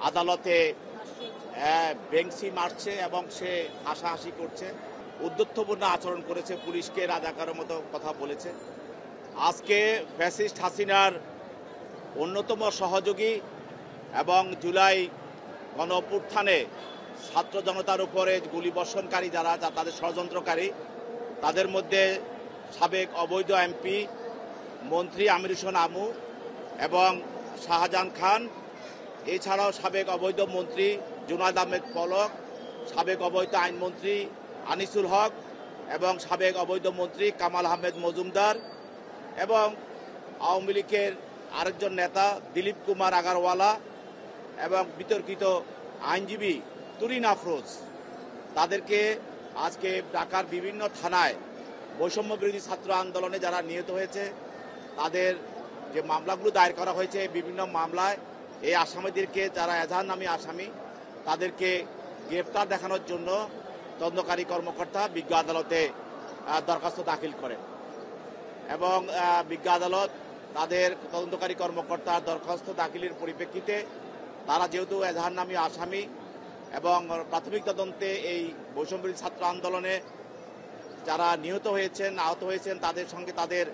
আদালতে বেংসি মারছে এবং সে হাসাহাসি করছে, উদ্ধত্যপূর্ণ আচরণ করেছে, পুলিশকে রাজাকারের মতো কথা বলেছে। আজকে ফ্যাসিস্ট হাসিনার অন্যতম সহযোগী এবং জুলাই গণ অভ্যুত্থানে ছাত্র জনতার উপরে গুলিবর্ষণকারী যারা তাদের ষড়যন্ত্রকারী, তাদের মধ্যে সাবেক অবৈধ এমপি মন্ত্রী আমির হোসেন আমু এবং শাহজাহান খান, এছাড়াও সাবেক অবৈধ মন্ত্রী জুনায়েদ আহমেদ পলক, সাবেক অবৈধ আইনমন্ত্রী আনিসুল হক এবং সাবেক অবৈধ মন্ত্রী কামাল আহমেদ মজুমদার এবং আওয়ামী লীগের আরেকজন নেতা দিলীপ কুমার আগারওয়ালা এবং বিতর্কিত আইনজীবী তুরিন আফরোজ, তাদেরকে আজকে ঢাকার বিভিন্ন থানায় বৈষম্য বিরোধী ছাত্র আন্দোলনে যারা নিহত হয়েছে তাদের যে মামলাগুলো দায়ের করা হয়েছে, বিভিন্ন মামলায় এই আসামিদেরকে, যারা এজাহারনামী আসামি, তাদেরকে গ্রেপ্তার দেখানোর জন্য তদন্তকারী কর্মকর্তা বিজ্ঞ আদালতে দরখাস্ত দাখিল করেন এবং বিজ্ঞ আদালত তাদের তদন্তকারী কর্মকর্তার দরখাস্ত দাখিলের পরিপ্রেক্ষিতে তারা যেহেতু এজাহারনামী আসামি এবং প্রাথমিক তদন্তে এই বৈষম্যবিরোধী ছাত্র আন্দোলনে যারা নিহত হয়েছেন, আহত হয়েছেন, তাদের সঙ্গে তাদের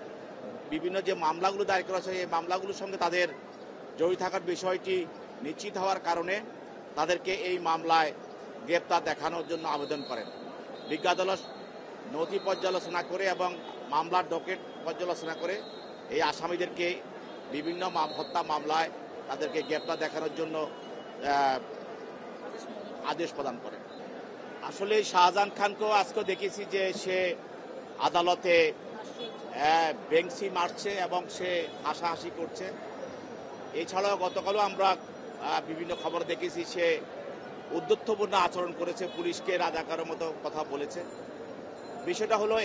বিভিন্ন যে মামলাগুলো দায়ের করা হয়েছে এই মামলাগুলোর সঙ্গে তাদের জড়িত থাকার বিষয়টি নিশ্চিত হওয়ার কারণে তাদেরকে এই মামলায় গ্রেপ্তার দেখানোর জন্য আবেদন করেন। বিজ্ঞ আদালত নথি পর্যালোচনা করে এবং মামলার ডকেট পর্যালোচনা করে এই আসামিদেরকে বিভিন্ন হত্যা মামলায় তাদেরকে গ্রেপ্তার দেখানোর জন্য আদেশ প্রদান করে। আসলে শাহজাহান খানকেও আজকে দেখেছি যে সে আদালতে বেংসি মারছে এবং সে হাসাহাসি করছে। এছাড়াও গতকালও আমরা বিভিন্ন খবর দেখেছি সে উদ্ধত্যপূর্ণ আচরণ করেছে, পুলিশকে রাজাকারের মতো কথা বলেছে। বিষয়টা হলো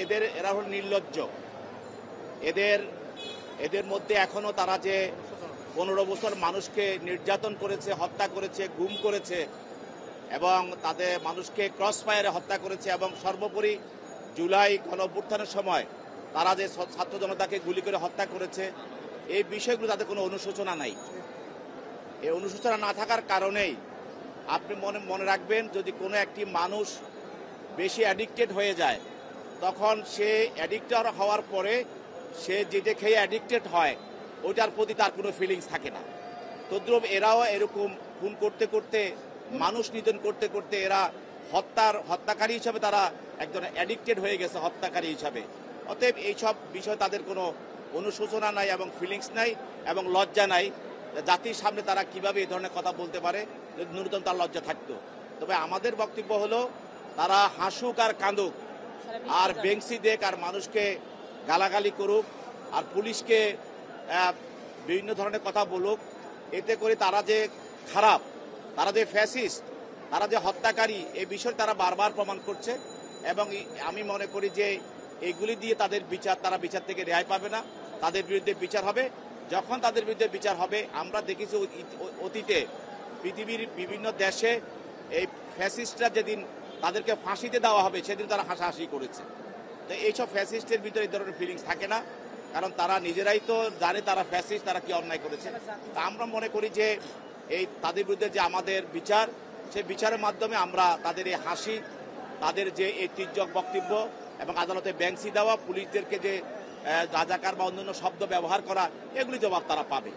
এরা হলো নির্লজ্জ। এদের মধ্যে এখনো তারা যে 15 বছর মানুষকে নির্যাতন করেছে, হত্যা করেছে, গুম করেছে এবং তাদের মানুষকে ক্রস ফায়ারে হত্যা করেছে এবং সর্বোপরি জুলাই গণ অভ্যুত্থানের সময় তারা যে ছাত্র জনতাকে গুলি করে হত্যা করেছে, এই বিষয়গুলো তাদের কোনো অনুশোচনা নাই। এই অনুশোচনা না থাকার কারণেই আপনি মনে রাখবেন, যদি কোনো একটি মানুষ বেশি অ্যাডিক্টেড হয়ে যায় তখন সে অ্যাডিক্টেড হওয়ার পরে সে যেটা খেয়ে অ্যাডিক্টেড হয় ওইটার প্রতি তার কোনো ফিলিংস থাকে না। তদ্রুপ এরাও এরকম খুন করতে করতে, মানুষ নিধন করতে করতে এরা হত্যাকারী হিসাবে তারা একজন অ্যাডিক্টেড হয়ে গেছে, হত্যাকারী হিসাবে। অতএব এইসব বিষয় তাদের কোনো অনুশোচনা নাই এবং ফিলিংস নাই এবং লজ্জা নাই। জাতির সামনে তারা কিভাবে এই ধরনের কথা বলতে পারে, যদি ন্যূনতম তার লজ্জা থাকতো। তবে আমাদের বক্তব্য হলো তারা হাসুক আর কাঁদুক আর বেংসি দেখ আর মানুষকে গালাগালি করুক আর পুলিশকে বিভিন্ন ধরনের কথা বলুক, এতে করে তারা যে খারাপ, তারা যে ফ্যাসিস্ট, তারা যে হত্যাকারী, এই বিষয় তারা বারবার প্রমাণ করছে। এবং আমি মনে করি যে এইগুলি দিয়ে তাদের তারা বিচার থেকে রেহাই পাবে না, তাদের বিরুদ্ধে বিচার হবে। যখন তাদের বিরুদ্ধে বিচার হবে, আমরা দেখেছি অতীতে পৃথিবীর বিভিন্ন দেশে এই ফ্যাসিস্টরা যেদিন তাদেরকে ফাঁসিতে দেওয়া হবে সেদিন তারা হাসাহাসি করেছে। তো এইসব ফ্যাসিস্টের ভিতরে এই ধরনের ফিলিংস থাকে না, কারণ তারা নিজেরাই তো জানে তারা ফ্যাসিস্ট, তারা কি অন্যায় করেছে। তা আমরা মনে করি যে এই তাদের বিরুদ্ধে যে আমাদের বিচার, সেই বিচারের মাধ্যমে আমরা তাদের এই হাসি, তাদের যে এই তির্যক বক্তব্য এবং আদালতে বেংসি দেওয়া, পুলিশদেরকে যে রাজাকার বা অন্যান্য শব্দ ব্যবহার করা, এগুলি জবাব তারা পাবে।